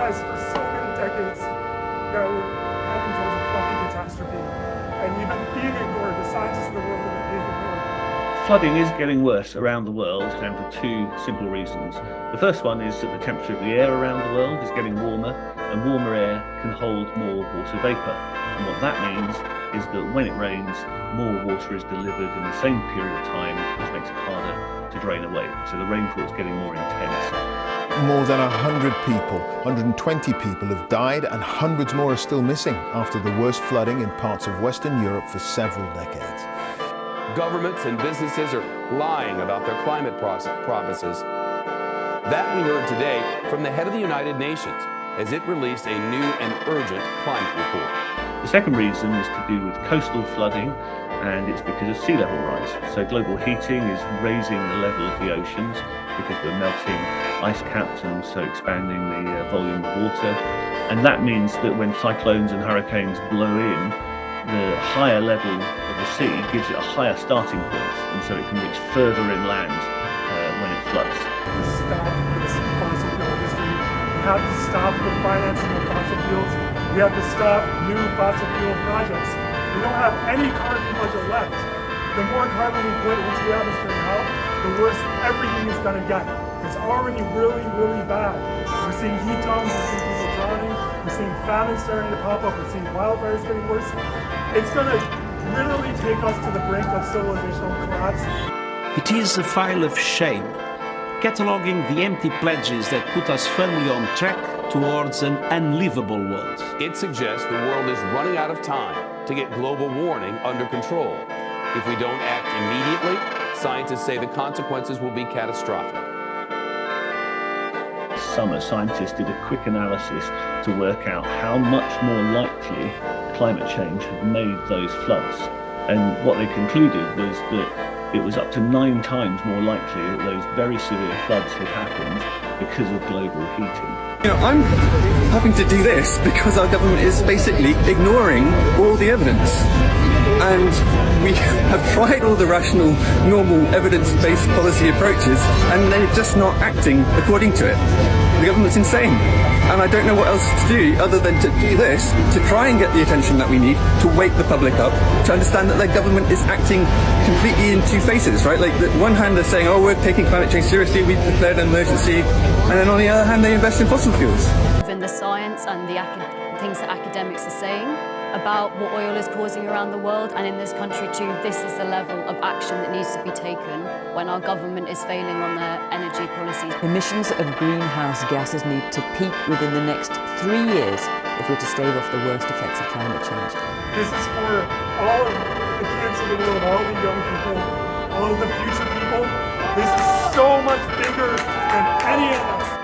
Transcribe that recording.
guys for so many decades that we're heading towards a fucking catastrophe. And we've been being ignored. The scientists in the world have been being ignored. Flooding is getting worse around the world, and for two simple reasons. The first one is that the temperature of the air around the world is getting warmer, and warmer air can hold more water vapour. And what that means is that when it rains, more water is delivered in the same period of time, which makes it harder to drain away. So the rainfall is getting more intense. More than 100 people, 120 people have died, and hundreds more are still missing after the worst flooding in parts of Western Europe for several decades. Governments and businesses are lying about their climate promises. That we heard today from the head of the United Nations as it released a new and urgent climate report. The second reason is to do with coastal flooding, and it's because of sea level rise. So global heating is raising the level of the oceans because we're melting ice caps and also expanding the volume of water. And that means that when cyclones and hurricanes blow in, the higher level of the sea gives it a higher starting point, and so it can reach further inland when it floods. Stop this fossil fuel industry. We have to stop the financing of fossil fuels. We have to stop new fossil fuel projects. We don't have any carbon budget left. The more carbon we put into the atmosphere now, the worse everything is going to get. It's already really, really bad. We're seeing heat domes, we're seeing people drowning, we're seeing famine starting to pop up, we're seeing wildfires getting worse. It's going to literally take us to the brink of civilizational collapse. It is a file of shame, cataloguing the empty pledges that put us firmly on track towards an unlivable world. It suggests the world is running out of time to get global warming under control. If we don't act immediately, scientists say the consequences will be catastrophic. Summer, scientists did a quick analysis to work out how much more likely climate change had made those floods. And what they concluded was that it was up to 9 times more likely that those very severe floods had happened because of global heating. You know, I'm having to do this because our government is basically ignoring all the evidence. And we have tried all the rational, normal, evidence-based policy approaches, and they're just not acting according to it. The government's insane. And I don't know what else to do other than to do this, to try and get the attention that we need, to wake the public up, to understand that their government is acting completely in two faces, right? Like, on one hand, they're saying, oh, we're taking climate change seriously, we've declared an emergency, and then on the other hand, they invest in fossil fuels. Within the science and the things that academics are saying about what oil is causing around the world, and in this country too, this is the level of action that needs to be taken when our government is failing on their energy policies. Emissions of greenhouse gases need to peak within the next 3 years if we're to stave off the worst effects of climate change. This is for all of the kids of the world, all the young people, all of the future people. This is so much bigger than any of us.